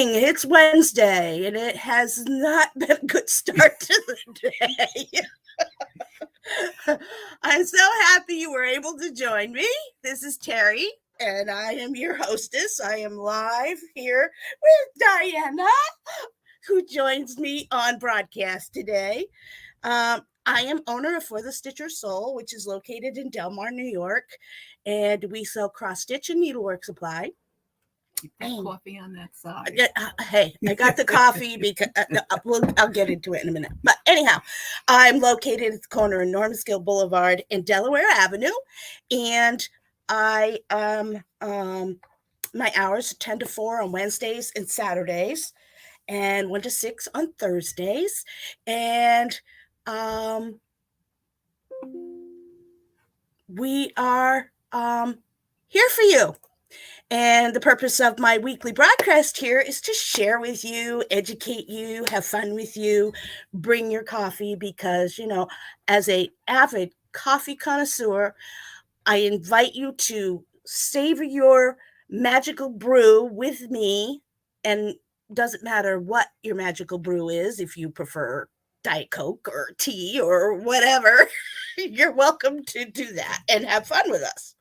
morning. It's Wednesday, and it has not been a good start to the day. I'm so happy you were able to join me. This is Terri, and I am your hostess. I am live here with Diana, who joins me on broadcast today. I am owner of For the Stitcher Soul, which is located in Delmar, New York, and we sell cross-stitch and needlework supply. Keep that coffee on that side. Hey, I got the coffee because I'll get into it in a minute. But anyhow, I'm located at the corner of Normanskill Boulevard and Delaware Avenue, and I my hours are 10 to 4 on Wednesdays and Saturdays, and 1 to 6 on Thursdays, and we are here for you. And the purpose of my weekly broadcast here is to share with you, educate you, have fun with you, bring your coffee because, as a avid coffee connoisseur, I invite you to savor your magical brew with me. And doesn't matter what your magical brew is, if you prefer Diet Coke or tea or whatever, you're welcome to do that and have fun with us.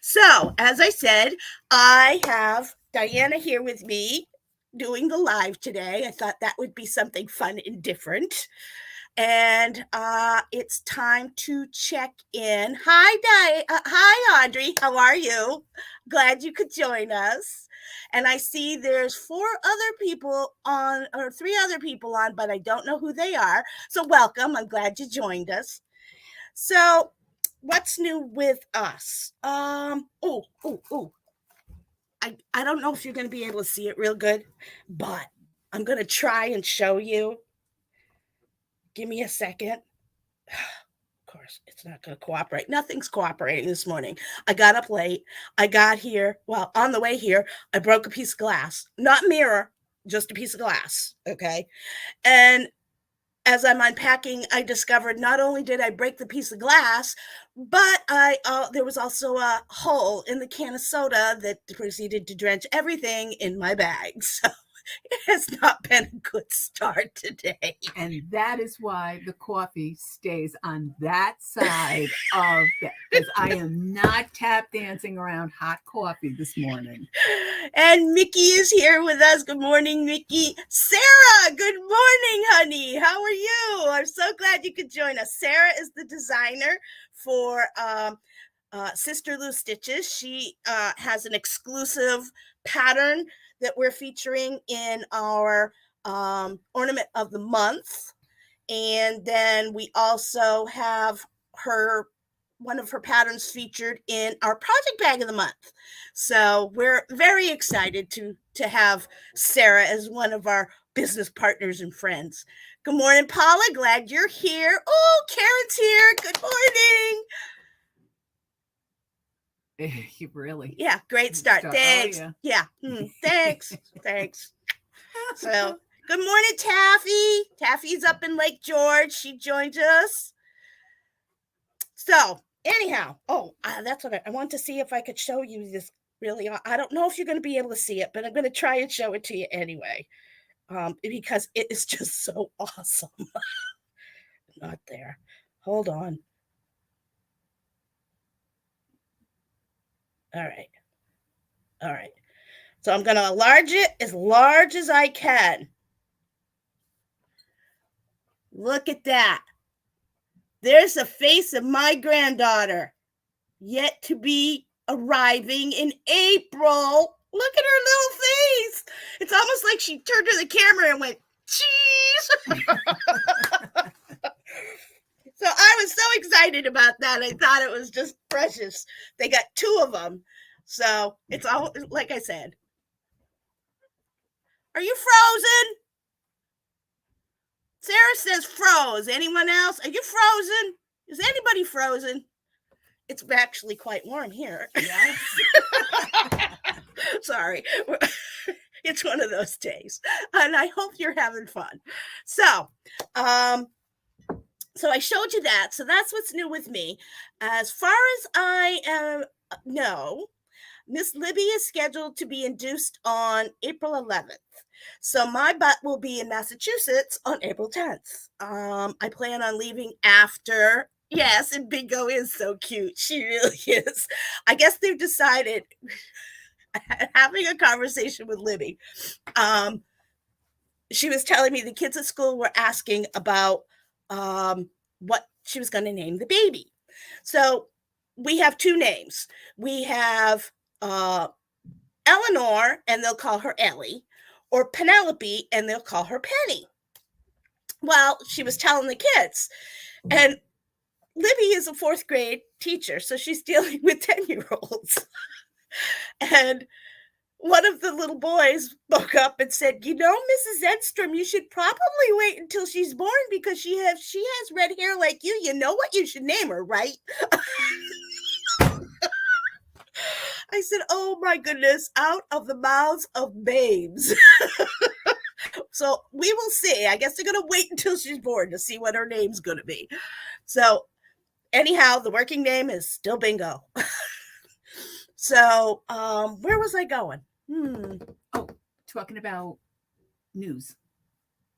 So, as I said, I have Diana here with me doing the live today. I thought that would be something fun and different. And it's time to check in. Hi, Audrey. How are you? Glad you could join us. And I see there's 3 other people on, but I don't know who they are. So welcome. I'm glad you joined us. So what's new with us? I don't know if you're going to be able to see it real good, but I'm going to try and show you. Give me a second. Of course, it's not going to cooperate. Nothing's cooperating this morning. I got up late. I got here. Well, on the way here, I broke a piece of glass. Not mirror, just a piece of glass. Okay. And as I'm unpacking, I discovered not only did I break the piece of glass, but there was also a hole in the can of soda that proceeded to drench everything in my bag. So it has not been a good start today. And that is why the coffee stays on that side of that, because I am not tap dancing around hot coffee this morning. And Mickey is here with us. Good morning, Mickey. Sarah, good morning, honey. How are you? I'm so glad you could join us. Sarah is the designer for Sister Lou Stitches. She has an exclusive pattern that we're featuring in our ornament of the month. And then we also have one of her patterns featured in our project bag of the month. So we're very excited to have Sarah as one of our business partners and friends. Good morning, Paula. Glad you're here. Oh, Karen's here. Good morning. Really? Yeah, great start. Thanks. Oh, yeah. Thanks. So, good morning, Taffy. Taffy's up in Lake George. She joins us. So, anyhow, that's what I want to see if I could show you this. Really, I don't know if you're going to be able to see it, but I'm going to try and show it to you anyway, because it is just so awesome. Not there. Hold on. All right. So I'm going to enlarge it as large as I can. Look at that. There's the face of my granddaughter, yet to be arriving in April. Look at her little face. It's almost like she turned to the camera and went, cheese. So I was so excited about that. I thought it was just precious. They got 2 of them. So it's all, like I said. Are you frozen? Sarah says froze. Anyone else? Are you frozen? Is anybody frozen? It's actually quite warm here. Yes. Sorry. It's one of those days. And I hope you're having fun. So I showed you that. So that's what's new with me. As far as I know, Miss Libby is scheduled to be induced on April 11th. So my butt will be in Massachusetts on April 10th. I plan on leaving after. Yes, and Bingo is so cute. She really is. I guess they've decided, having a conversation with Libby, she was telling me the kids at school were asking about what she was going to name the baby. So we have two names. We have Eleanor, and they'll call her Ellie, or Penelope, and they'll call her Penny. Well, she was telling the kids, and Libby is a fourth grade teacher, so she's dealing with 10-year-olds. And one of the little boys spoke up and said, "You know, Mrs. Edstrom, you should probably wait until she's born because she has red hair like you. You know what you should name her, right?" I said, "Oh my goodness, out of the mouths of babes." So we will see. I guess they're going to wait until she's born to see what her name's going to be. So anyhow, the working name is still Bingo. So where was I going? Oh, talking about news.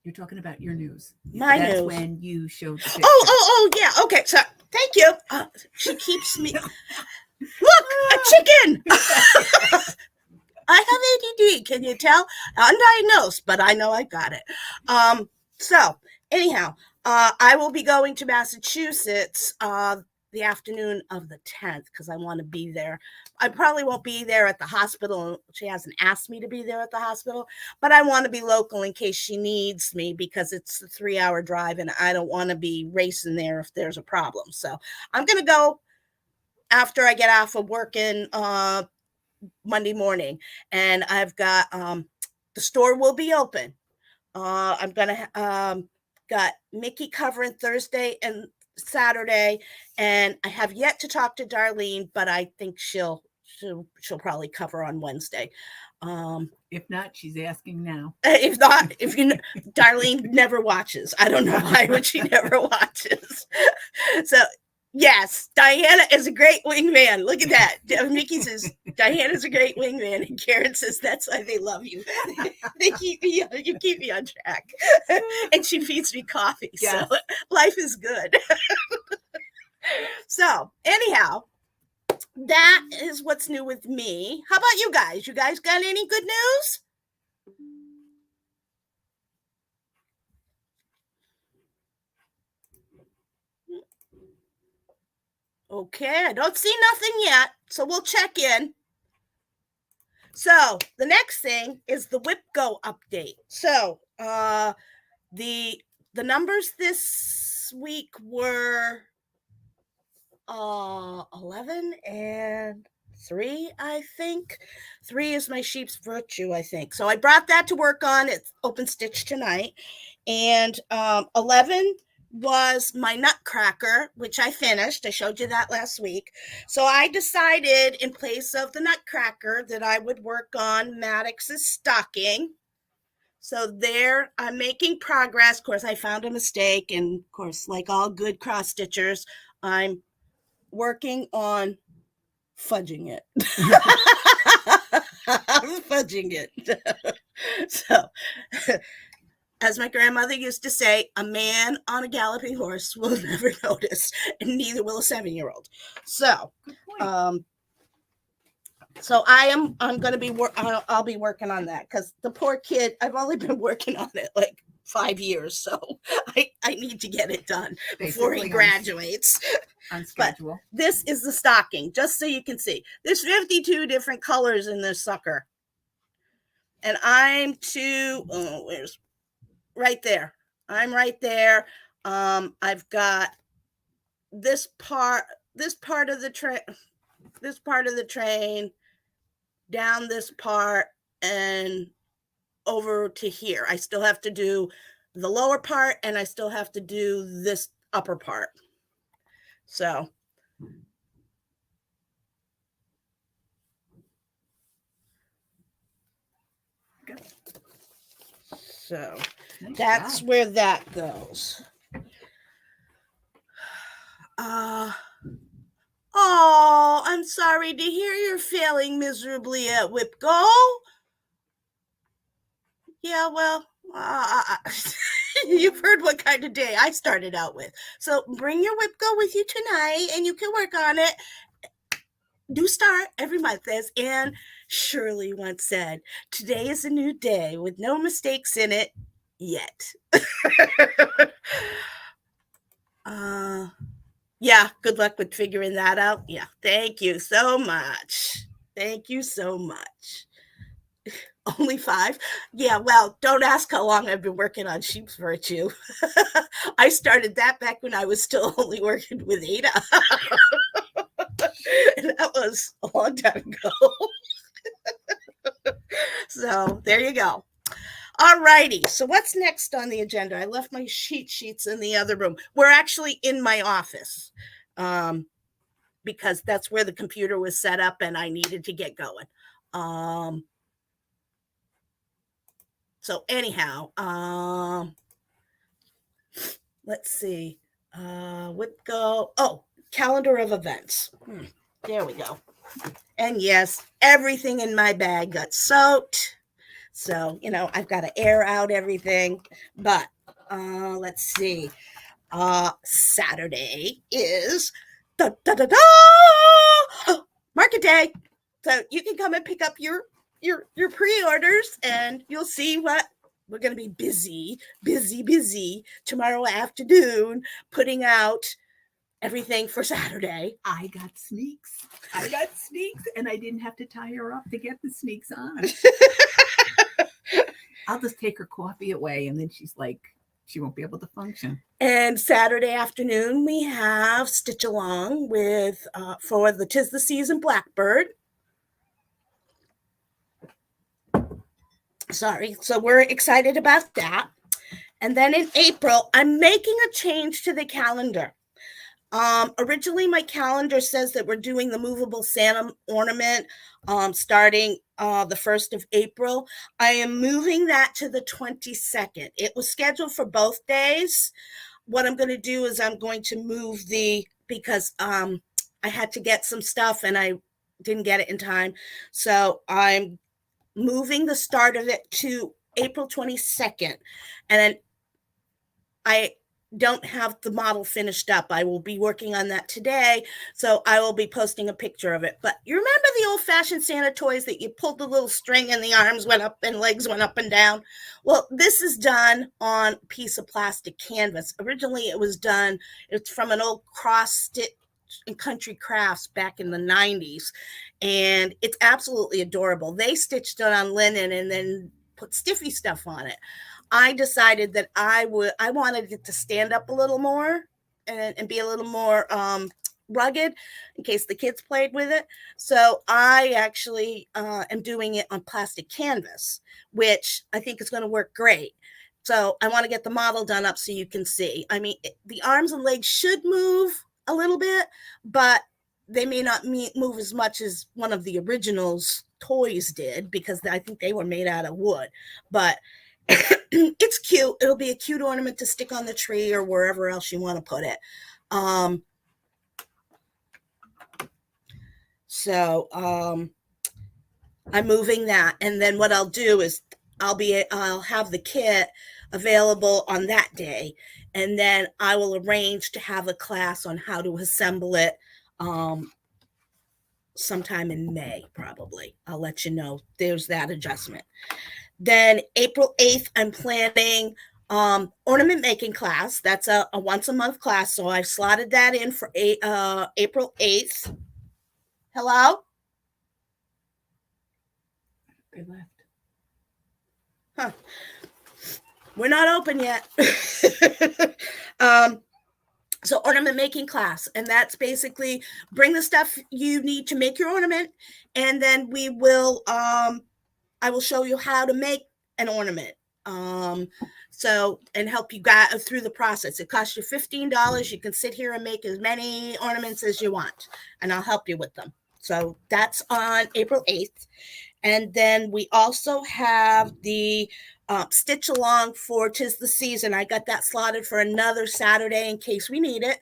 You're talking about your news. My That's news. when you showed the picture. Oh, yeah. Okay, so thank you. She keeps me. Look, a chicken. I have ADD. Can you tell? Undiagnosed, but I know I got it. So anyhow, I will be going to Massachusetts the afternoon of the 10th because I want to be there. I probably won't be there at the hospital. She hasn't asked me to be there at the hospital, but I want to be local in case she needs me because it's a 3-hour drive and I don't want to be racing there if there's a problem. So I'm going to go after I get off of working Monday morning, and I've got the store will be open. I'm gonna got Mickey covering Thursday and Saturday, and I have yet to talk to Darlene, but I think she'll probably cover on Wednesday. If not, she's asking now. If not, Darlene never watches. I don't know why, but she never watches. So yes, Diana is a great wingman. Look at that. Mickey says Diana's a great wingman, and Karen says that's why they love you. You keep me on track, and she feeds me coffee. Yes. So life is good. So anyhow, that is what's new with me. How about you guys? You guys got any good news? Okay, I don't see nothing yet, so we'll check in. So the next thing is the Whip Go update. So the numbers this week were 11 and 3, I think. 3 is my sheep's virtue, I think. So I brought that to work on. It's open stitch tonight. And 11 was my nutcracker, which I finished. I showed you that last week. So I decided in place of the nutcracker that I would work on Maddox's stocking. So there, I'm making progress. Of course, I found a mistake. And of course, like all good cross stitchers, I'm working on fudging it. I'm fudging it. So as my grandmother used to say, a man on a galloping horse will never notice, and neither will a 7-year-old. So, so I'm going to be I'll be working on that because the poor kid. I've only been working on it like 5 years, so I need to get it done before he graduates. On schedule. But this is the stocking, just so you can see. There's 52 different colors in this sucker, and I'm where's right there. I'm right there. I've got this part of the train, down this part, and over to here. I still have to do the lower part, and I still have to do this upper part. So So nice that's job. Where that goes. Oh, I'm sorry to hear you're failing miserably at whip go. Yeah, well, you've heard what kind of day I started out with. So bring your whip go with you tonight and you can work on it. New start every month, as Anne Shirley once said. Today is a new day with no mistakes in it yet. Yeah, good luck with figuring that out. Yeah, thank you so much. Thank you so much. Only 5? Yeah, well, don't ask how long I've been working on sheep's virtue. I started that back when I was still only working with Ada. And that was a long time ago. So there you go. All righty. So what's next on the agenda? I left my sheets in the other room. We're actually in my office because that's where the computer was set up and I needed to get going. So anyhow, let's see. What go? Oh, calendar of events. There we go. And yes, everything in my bag got soaked. So, I've got to air out everything. But let's see. Saturday is market day. So you can come and pick up your pre-orders and you'll see what we're going to be busy tomorrow afternoon putting out everything for Saturday. I got sneaks and I didn't have to tie her up to get the sneaks on. I'll just take her coffee away and then she's like, she won't be able to function. And Saturday afternoon, we have Stitch Along with for the 'Tis the Season Blackbird. Sorry. So we're excited about that. And then in April, I'm making a change to the calendar. Originally, my calendar says that we're doing the movable Santa ornament starting the 1st of April. I am moving that to the 22nd. It was scheduled for both days. What I'm going to do is I'm going to move because I had to get some stuff and I didn't get it in time. So I'm moving the start of it to April 22nd. And then I don't have the model finished up. I will be working on that today, so I will be posting a picture of it. But you remember the old-fashioned Santa toys that you pulled the little string and the arms went up and legs went up and down? Well, this is done on a piece of plastic canvas. Originally, it's from an old cross-stitch in Country Crafts back in the 90s, and it's absolutely adorable. They stitched it on linen and then put stiffy stuff on it. I decided that I wanted it to stand up a little more and be a little more rugged in case the kids played with it. So I actually am doing it on plastic canvas, which I think is going to work great. So I want to get the model done up so you can see. I mean, the arms and legs should move a little bit, but they may not move as much as one of the originals toys did because I think they were made out of wood. But it's cute. It'll be a cute ornament to stick on the tree or wherever else you want to put it. So I'm moving that, and then what I'll do is I'll have the kit available on that day, and then I will arrange to have a class on how to assemble it sometime in May, probably. I'll let you know. There's that adjustment. Then April 8th, I'm planning ornament making class. That's a once a month class. So I've slotted that in for April 8th. Hello? They left. Huh. We're not open yet. So ornament making class, and that's basically bring the stuff you need to make your ornament, and then we will I will show you how to make an ornament. So and help you guys through the process. It costs you $15. You can sit here and make as many ornaments as you want, and I'll help you with them. So that's on April 8th. And then we also have the Stitch Along for 'Tis the Season. I got that slotted for another Saturday in case we need it.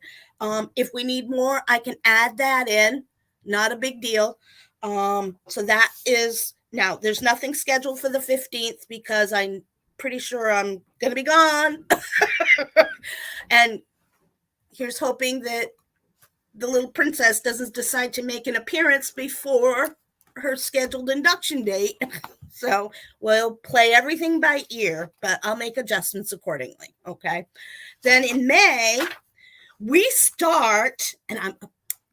If we need more, I can add that in. Not a big deal. So that is now. There's nothing scheduled for the 15th because I'm pretty sure I'm gonna be gone. And here's hoping that the little princess doesn't decide to make an appearance before her scheduled induction date. So we'll play everything by ear, but I'll make adjustments accordingly. Okay. Then in May, we start, and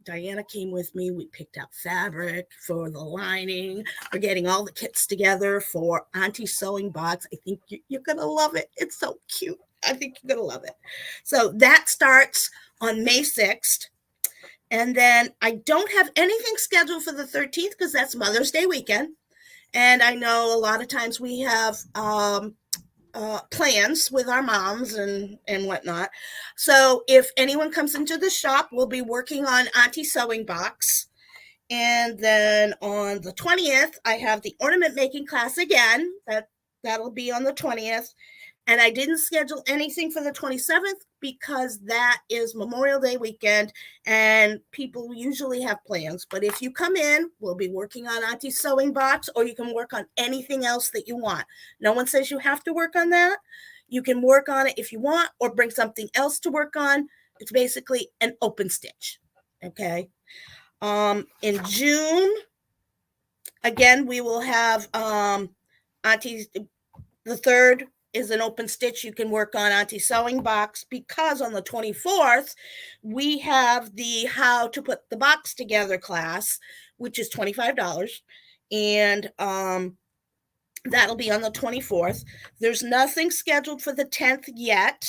Diana came with me. We picked out fabric for the lining. We're getting all the kits together for Auntie's Sewing Box. I think you're going to love it. It's so cute. I think you're going to love it. So that starts on May 6th. And then I don't have anything scheduled for the 13th because that's Mother's Day weekend. And I know a lot of times we have plans with our moms and whatnot. So if anyone comes into the shop, we'll be working on Auntie's Sewing Box. And then on the 20th, I have the ornament making class again. That'll be on the 20th. And I didn't schedule anything for the 27th because that is Memorial Day weekend and people usually have plans. But if you come in, we'll be working on Auntie's Sewing Box, or you can work on anything else that you want. No one says you have to work on that. You can work on it if you want, or bring something else to work on. It's basically an open stitch. Okay. In June, again, we will have Auntie's, the 3rd is an open stitch. You can work on Auntie's Sewing Box because on the 24th, we have the How to Put the Box Together class, which is $25. And that'll be on the 24th. There's nothing scheduled for the 10th yet.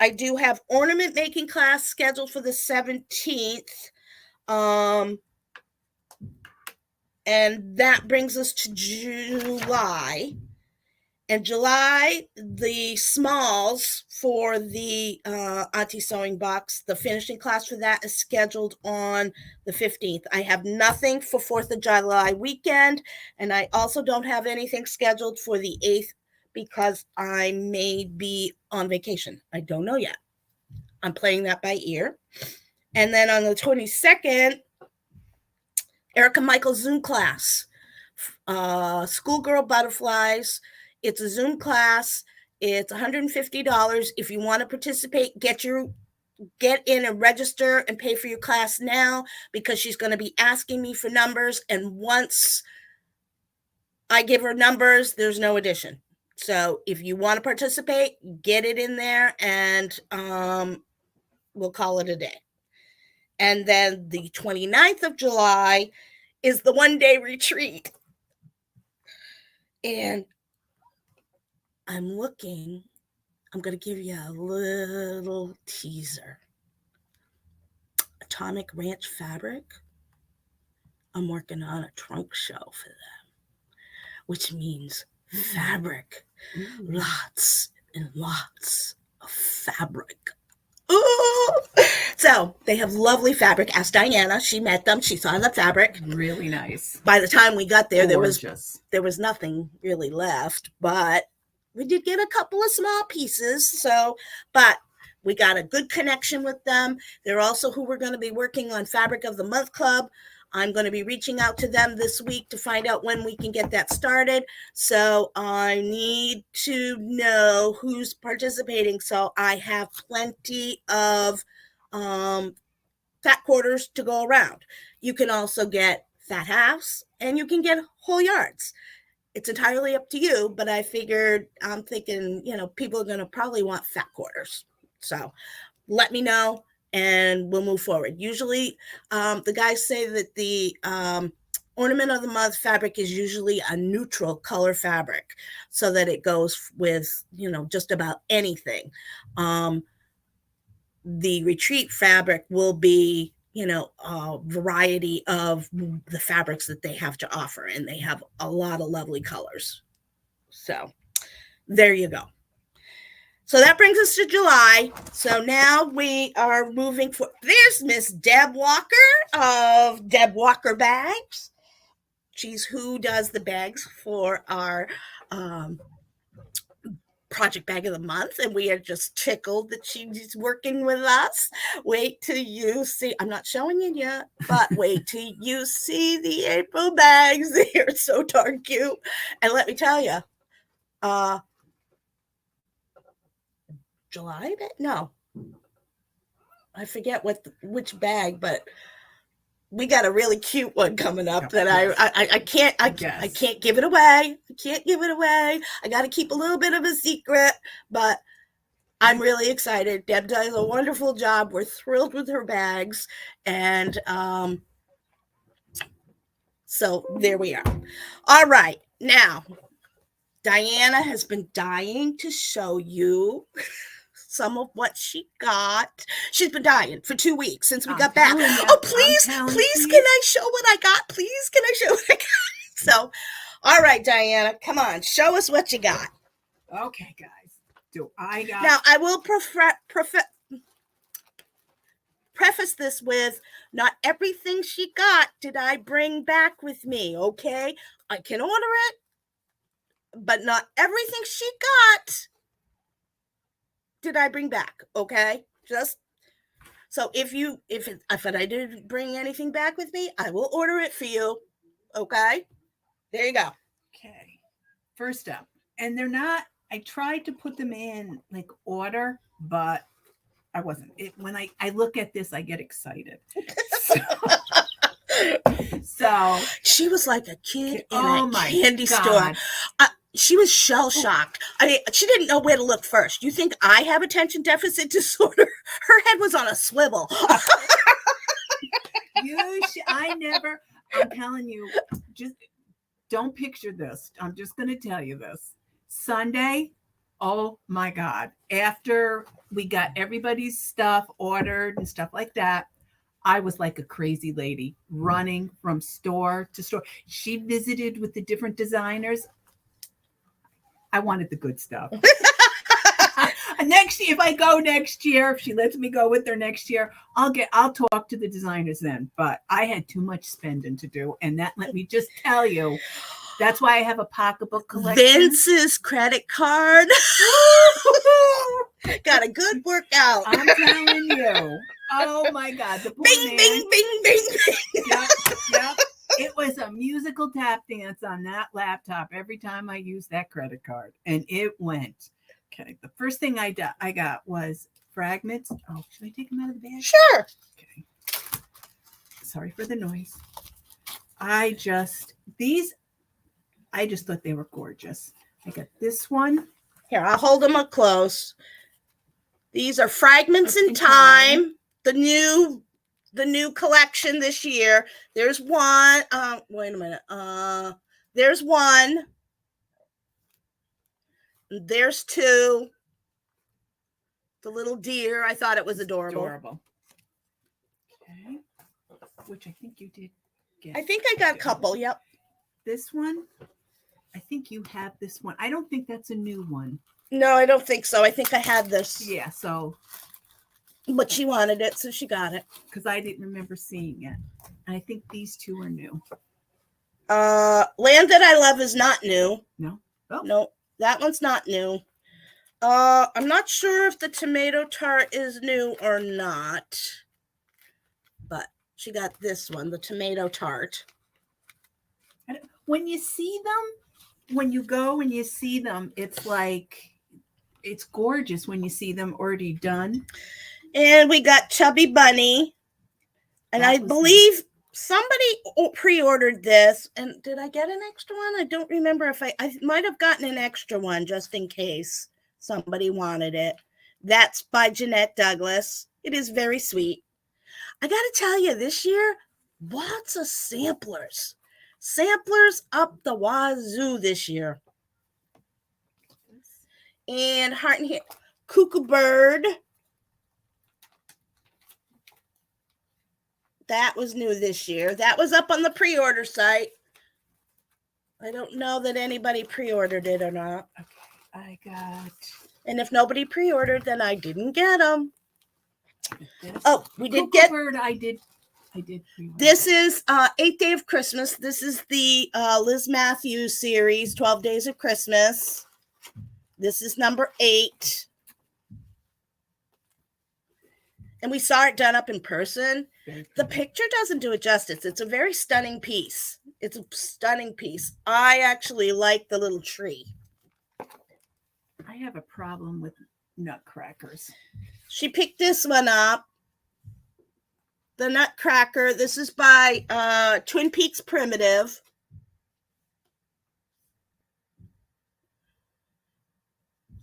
I do have ornament making class scheduled for the 17th. And that brings us to July. And July, the smalls for the Auntie Sewing Box, the finishing class for that is scheduled on the 15th. I have nothing for 4th of July weekend, and I also don't have anything scheduled for the 8th because I may be on vacation. I don't know yet. I'm playing that by ear. And then on the 22nd, Erica Michael's Zoom class, Schoolgirl Butterflies. It's a Zoom class. It's $150. If you want to participate, get in and register and pay for your class now because she's going to be asking me for numbers. And once I give her numbers, there's no addition. So if you want to participate, get it in there and we'll call it a day. And then the 29th of July is the one-day retreat. And I'm going to give you a little teaser. Atomic Ranch Fabric, I'm working on a trunk show for them, which means fabric. Lots and lots of fabric. Ooh! So they have lovely fabric. Ask Diana. She met them. She saw the fabric. Really nice. By the time we got there, Gorgeous. there was nothing really left, but we did get a couple of small pieces. So, but we got a good connection with them. They're also who we're going to be working on Fabric of the Month Club. I'm going to be reaching out to them this week to find out when we can get that started. So I need to know who's participating. So I have plenty of fat quarters to go around. You can also get fat halves and you can get whole yards. It's entirely up to you, but I'm thinking, people are going to probably want fat quarters. So let me know and we'll move forward. Usually the guys say that the Ornament of the Month fabric is usually a neutral color fabric so that it goes with, just about anything. The retreat fabric will be, a variety of the fabrics that they have to offer, and they have a lot of lovely colors. So there you go. So that brings us to July. So now we are moving for, there's Miss Deb Walker of Deb Walker Bags. She's who does the bags for our project bag of the month, and we are just tickled that she's working with us. Wait till you see. I'm not showing you yet, but wait till you see the April bags. They are so darn cute. And let me tell you, July? No, I forget which bag, but we got a really cute one coming up that I can't give it away. I can't give it away. I got to keep a little bit of a secret, but I'm really excited. Deb does a wonderful job. We're thrilled with her bags, and so there we are. All right, now Diana has been dying to show you some of what she got. She's been dying for 2 weeks since we got back. Oh, please, can I show what I got? Please, can I show what I got? So, all right, Diana, come on, show us what you got. Okay, guys. Do I got... Now, I will preface this with, not everything she got did I bring back with me, okay? I can order it, but not everything she got did I bring back, okay? Just so if I didn't bring anything back with me, I will order it for you, okay? There you go. Okay. First up, and they're not, I tried to put them in like order, but I wasn't. When I look at this, I get excited. So she was like a kid in a candy store. She was shell-shocked. I mean, she didn't know where to look first. You think I have attention deficit disorder? Her head was on a swivel. I'm telling you, just don't picture this. I'm just going to tell you this. Sunday, oh my God. After we got everybody's stuff ordered and stuff like that, I was like a crazy lady running from store to store. She visited with the different designers. I wanted the good stuff. Next year, if I go next year, if she lets me go with her next year, I'll talk to the designers then. But I had too much spending to do, and that let me just tell you. That's why I have a pocketbook collection. Vince's credit card. Got a good workout. I'm telling you. Oh my God. The bing, bing, bing, bing, bing. Yep. It was a musical tap dance on that laptop every time I used that credit card. And it went. Okay. The first thing I got was fragments. Oh, should I take them out of the bag? Sure. Okay. Sorry for the noise. I just thought they were gorgeous. I got this one. Here, I'll hold them up close. These are Fragments in Time. The new collection this year. There's one. Wait a minute. There's one. There's two. The little deer. I thought it was adorable. Okay. Which I think you did get. I think I got a couple. Yep. This one. I think you have this one. I don't think that's a new one. No, I don't think so. I think I had this. Yeah, so. But she wanted it, so she got it. Because I didn't remember seeing it. And I think these two are new. Land That I Love is not new. No? Oh. No, that one's not new. I'm not sure if the tomato tart is new or not. But she got this one, the tomato tart. When you see them, when you go and you see them, it's like, it's gorgeous when you see them already done. And we got Chubby Bunny. And I believe somebody pre-ordered this. And did I get an extra one? I don't remember if I might have gotten an extra one just in case somebody wanted it. That's by Jeanette Douglas. It is very sweet. I got to tell you, this year, lots of samplers. Samplers up the wazoo this year. And Heart and Hair. Cuckoo Bird. That was new this year. That was up on the pre-order site. I don't know that anybody pre-ordered it or not. Okay, I got... And if nobody pre-ordered, then I didn't get them. We did get... Bird, I did pre-order. This is 8th Day of Christmas. This is the Liz Matthews series, 12 Days of Christmas. This is number 8. And we saw it done up in person. The picture doesn't do it justice. It's a very stunning piece. It's a stunning piece. I actually like the little tree. I have a problem with nutcrackers. She picked this one up. The Nutcracker. This is by Twin Peaks Primitive.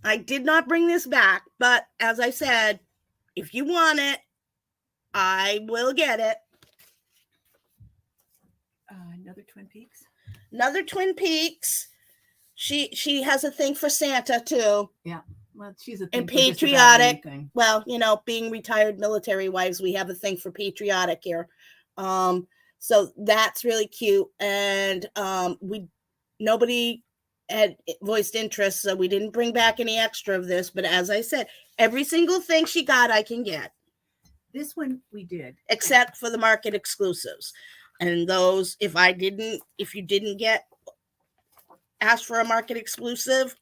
I did not bring this back, but as I said, if you want it, I will get it. Another Twin Peaks. Another Twin Peaks. She has a thing for Santa too. Yeah. Well, she's a thing and for just about patriotic. anything. Well, you know, being retired military wives, we have a thing for patriotic here. So that's really cute. And nobody had voiced interest, so we didn't bring back any extra of this. But as I said, every single thing she got, I can get. This one we did, except for the market exclusives. And those, if you didn't get asked for a market exclusive,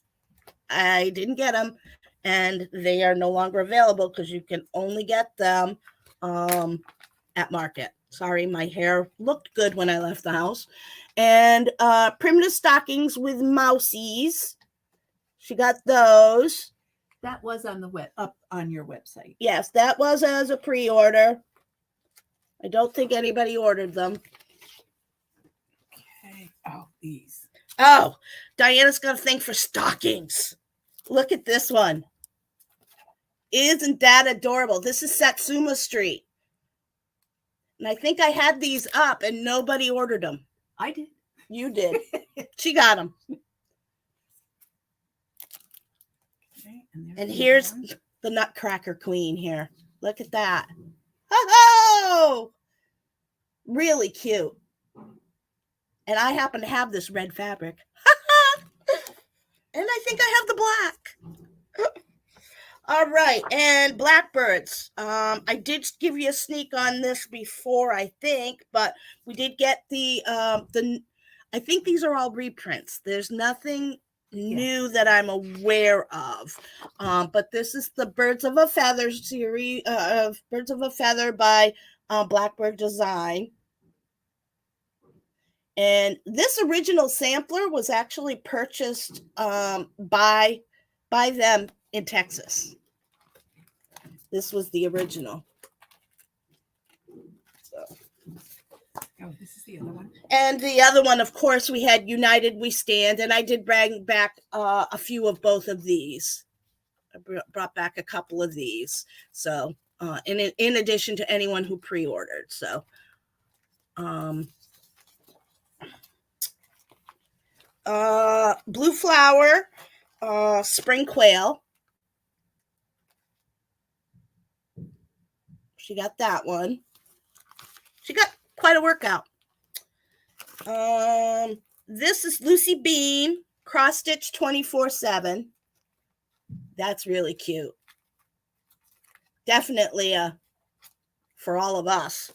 I didn't get them, and they are no longer available because you can only get them at market. Sorry, my hair looked good when I left the house. And primitive stockings with mousies. She got those. That was on the up on your website. Yes, that was as a pre-order. I don't think anybody ordered them. Okay. Oh, these. Oh, Diana's got a thing for stockings. Look at this one. Isn't that adorable? This is Satsuma Street. And I think I had these up and nobody ordered them. I did. You did. She got them. Okay, and here's the Nutcracker Queen here. Look at that. Oh, really cute. And I happen to have this red fabric. And I think I have the black. All right. And blackbirds. I did give you a sneak on this before, I think, but we did get I think these are all reprints. There's nothing new that I'm aware of. But this is the Birds of a Feather series of Birds of a Feather by Blackbird Design. And this original sampler was actually purchased by them in Texas. This was the original. So. Oh, this is the other one. And the other one, of course, we had United We Stand, and I did bring back a few of both of these. I brought back a couple of these. So, in addition to anyone who pre-ordered. So, Blue Flower, Spring Quail. She got that one. She got quite a workout. This is Lucy Bean, cross stitch 24/7. That's really cute. Definitely for all of us.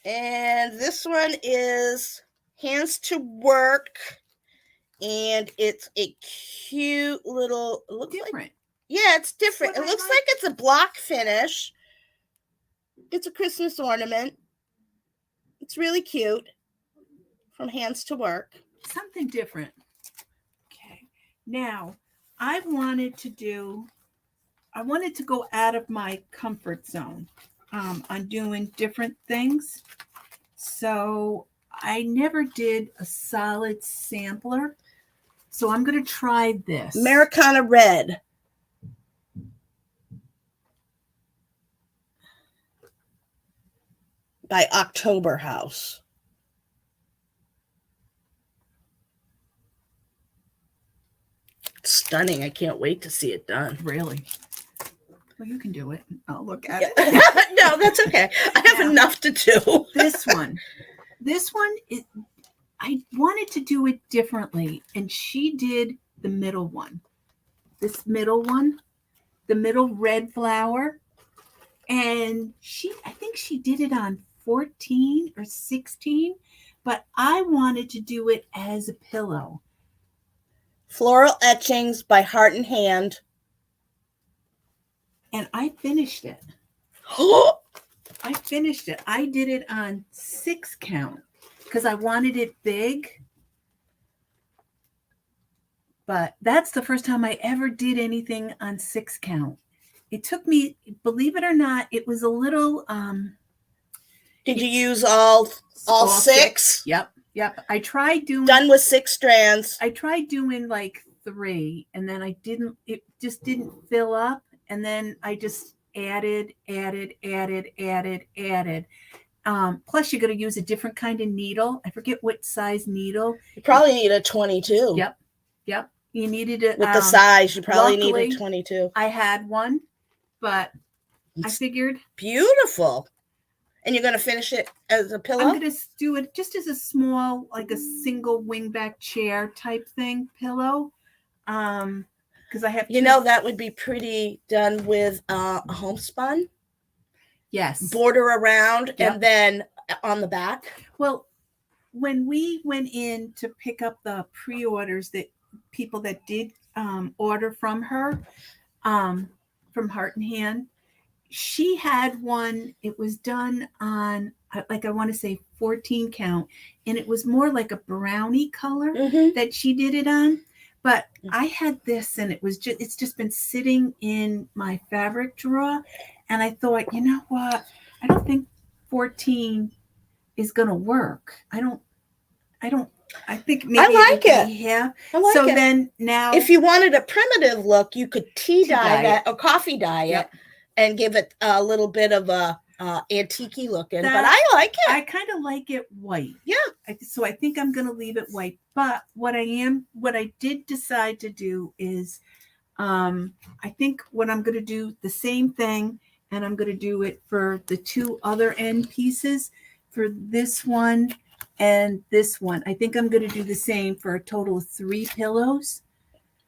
And this one is Hands to Work, and it's a cute little. It looks different. It's different. It looks like it's a block finish. It's a Christmas ornament. It's really cute. From Hands to Work. Something different. Okay. Now, I wanted to go out of my comfort zone on doing different things. So I never did a solid sampler. So I'm going to try this. Americana Red. By October House. It's stunning. I can't wait to see it done. Really? Well, you can do it. I'll look at it. No, that's okay. I have enough to do. This one is, I wanted to do it differently, and she did the middle one. This middle one, the middle red flower, and I think she did it on 14 or 16, but I wanted to do it as a pillow. Floral Etchings by Heart and Hand. And I finished it. I finished it. I did it on 6 count because I wanted it big. But that's the first time I ever did anything on 6 count. It took me, believe it or not, it was a little. Did you use all 6? Yep. I tried doing. Done with 6 strands. I tried doing like 3, and then I didn't. It just didn't fill up, and then I just added. Plus, you're going to use a different kind of needle. I forget what size needle. You probably need a 22. Yep. You needed it with the size. You probably luckily, need a 22. I had one, but I figured beautiful. And you're going to finish it as a pillow? I'm going to do it just as a small, like a single wingback chair type thing pillow. Because I have. That would be pretty done with a homespun. Yes. Border around and then on the back. Well, when we went in to pick up the pre-orders that people that did order from her, from Heart and Hand, she had one. It was done on, like, I want to say 14 count, and it was more like a brownie color that she did it on. But I had this, and it's just been sitting in my fabric drawer, and I thought, you know what? I don't think 14 is gonna work. I think maybe I like it. Yeah. I like so it. Then now, if you wanted a primitive look, you could tea dye that or coffee dye it and give it a little bit of a antique look in. But I like it. I kind of like it white. Yeah. So I think I'm going to leave it white. But what I did decide to do is, I think what I'm going to do the same thing, and I'm going to do it for the 2 other end pieces, for this one and this one. I think I'm going to do the same for a total of 3 pillows.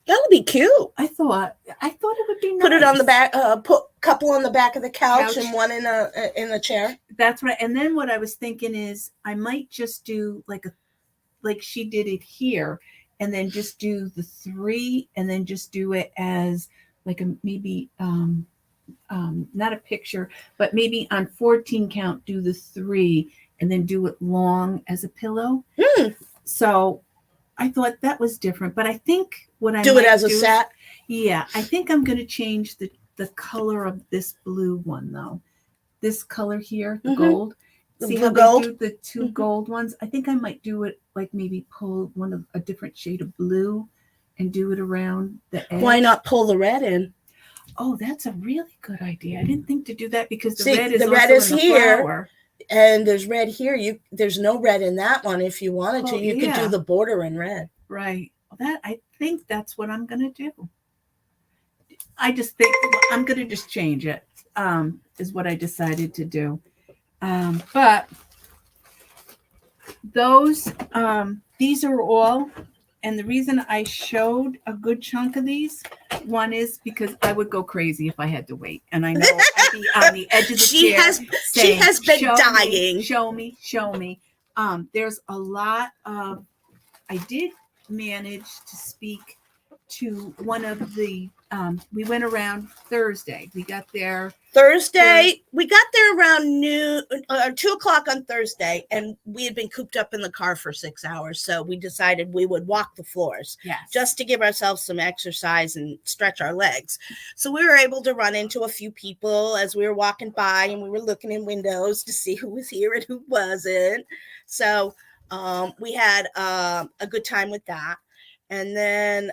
That would be cute. I thought it would be nice. Put it on the back. Put a couple on the back of the couch and one in a chair. That's right. And then what I was thinking is I might just do like she did it here, and then just do the 3, and then just do it as like a maybe not a picture, but maybe on 14 count do the 3, and then do it long as a pillow. So I thought that was different, but I think what I do it as a set. Yeah, I think I'm going to change the color of this blue one though. This color here, the gold. See how gold? They do the 2 gold ones? I think I might do it like maybe pull one of a different shade of blue and do it around the edge. Why not pull the red in? Oh, that's a really good idea. I didn't think to do that because the red is in the here. Flower. And there's red here. There's no red in that one. If you wanted to, you could do the border in red. Right. I think that's what I'm going to do. I just think I'm going to just change it, is what I decided to do. But these are all, and the reason I showed a good chunk of these, one is because I would go crazy if I had to wait. And I know I'd be on the edge of the chair. She has been dying. Show me. There's a lot of, I did manage to speak to one of the, we went around Thursday. We got there we got there around noon, 2:00 on Thursday, and we had been cooped up in the car for 6 hours. So we decided we would walk the floors just to give ourselves some exercise and stretch our legs. So we were able to run into a few people as we were walking by, and we were looking in windows to see who was here and who wasn't. So we had a good time with that. And then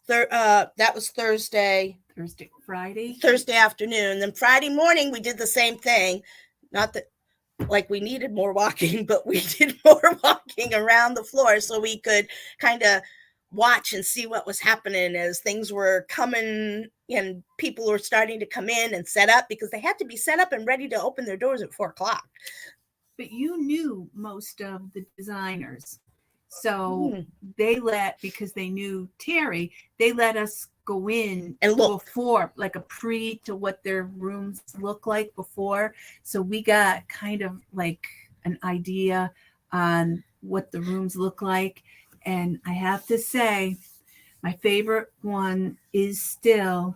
that was Thursday afternoon. Then Friday morning we did the same thing. Not that like we needed more walking, but we did more walking around the floor so we could kind of watch and see what was happening as things were coming and people were starting to come in and set up, because they had to be set up and ready to open their doors at 4:00. But you knew most of the designers. So because they knew Terri, they let us go in and look before, like a pre to what their rooms look like before. So we got kind of like an idea on what the rooms look like. And I have to say, my favorite one is still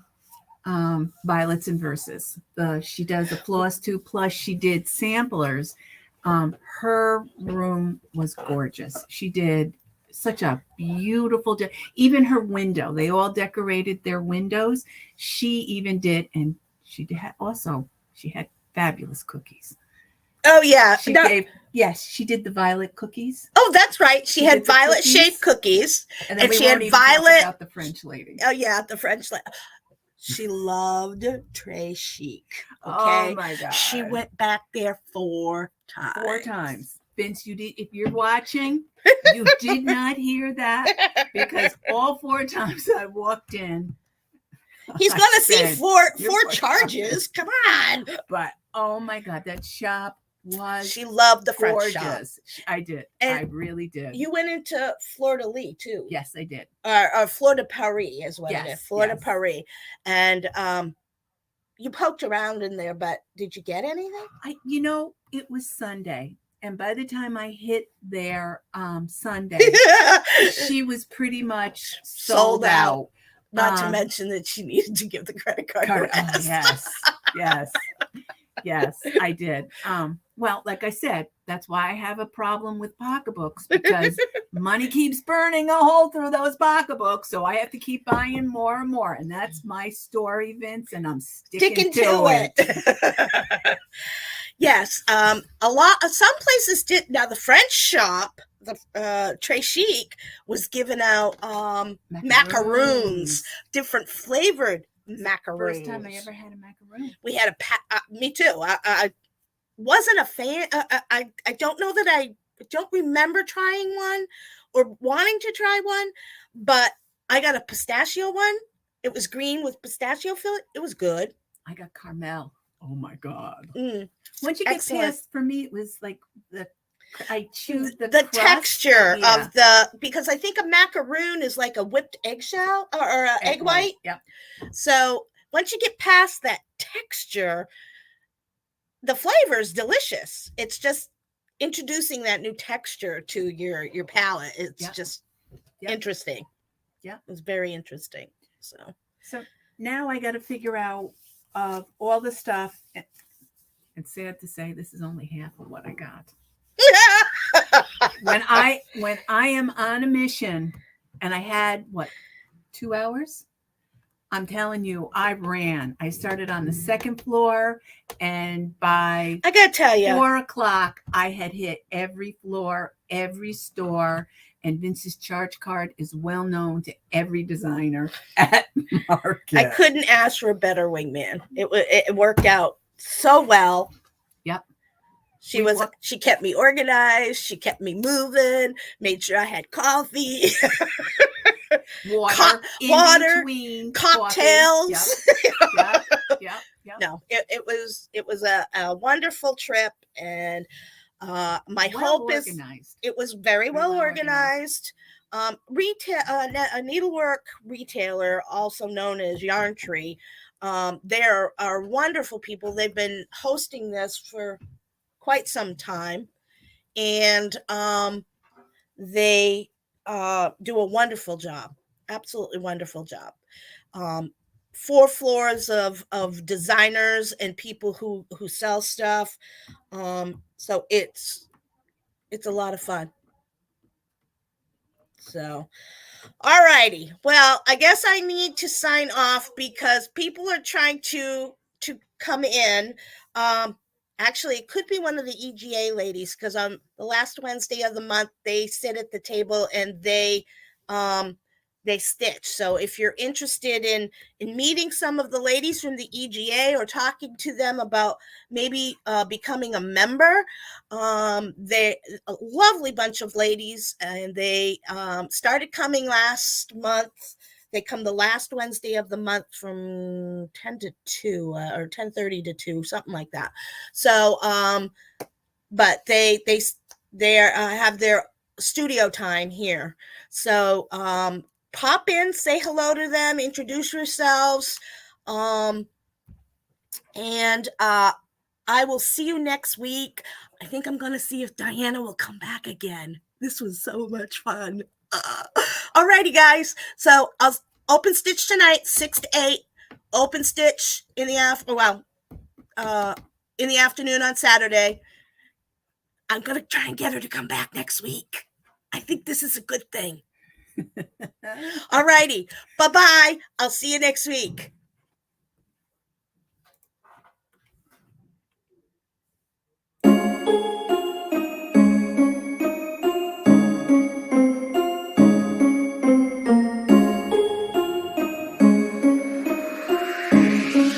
Violets and Verses. She does a floss too. Plus, she did samplers. Her room was gorgeous. She did such a beautiful even her window. They all decorated their windows. She even did, and she did also. She had fabulous cookies. Oh yeah, She gave. Yes, she did the violet cookies. Oh, that's right. She had violet shaped cookies, and she had violet. About the French lady. Oh yeah, the French lady. She loved Terri Chic. Okay, oh my God, she went back there 4 times. 4 times. Vince, you did. If you're watching, you did not hear that because all 4 times I walked in, he's gonna see four charges. Come on. But oh my God, that shop was. She loved the gorgeous. French shop. I did. And I really did. You went into Fleur de Lis too. Yes, I did. Or Fleur de Paris is what it is. Fleur de Paris, and you poked around in there, but did you get anything? It was Sunday. And by the time I hit there Sunday, she was pretty much sold out. Not to mention that she needed to give the credit card. Yes, I did. Well, like I said, that's why I have a problem with pocketbooks, because money keeps burning a hole through those pocketbooks. So I have to keep buying more and more. And that's my story, Vince, and I'm sticking to it. Yes. Some places did. Now, the French shop, the Terri Chic, was giving out macaroons, different flavored macaroons. First time I ever had a macaroon. We had me too. I wasn't a fan. I don't know that I don't remember trying one or wanting to try one, but I got a pistachio one. It was green with pistachio filling. It was good. I got caramel. Oh my God. Once you get past, for me, it was like I choose the texture of because I think a macaroon is like a whipped eggshell or egg white. Yeah. So once you get past that texture, the flavor is delicious. It's just introducing that new texture to your palate. It's just interesting. Yeah, it's very interesting. So now I got to figure out all the stuff. It's sad to say this is only half of what I got. when I am on a mission and I had 2 hours, I'm telling you, I ran. I started on the 2nd floor, and by I gotta tell you, 4 o'clock, I had hit every floor, every store, and Vince's charge card is well known to every designer at Market. I couldn't ask for a better wingman. It worked out so well. Yep. She kept me organized. She kept me moving, made sure I had coffee, water, cocktails. Yep. No, it was a wonderful trip, and my hope is it was very well organized. Retail, a needlework retailer, also known as Yarn Tree. They are wonderful people. They've been hosting this for quite some time, and they do a wonderful job, absolutely wonderful job. 4 floors of designers and people who sell stuff. So it's a lot of fun. So, all righty. Well, I guess I need to sign off because people are trying to come in. Actually, it could be one of the EGA ladies, because on the last Wednesday of the month, they sit at the table and they stitch. So if you're interested in meeting some of the ladies from the EGA or talking to them about maybe becoming a member, they're a lovely bunch of ladies, and they started coming last month. They come the last Wednesday of the month from 10 to 2 or 10:30 to 2, something like that. So, but they have their studio time here. So, pop in, say hello to them, introduce yourselves. And I will see you next week. I think I'm going to see if Diana will come back again. This was so much fun. Alrighty, guys. So I'll open stitch tonight, 6 to 8. Open stitch in the in the afternoon on Saturday. I'm gonna try and get her to come back next week. I think this is a good thing. Alrighty. Bye-bye. I'll see you next week.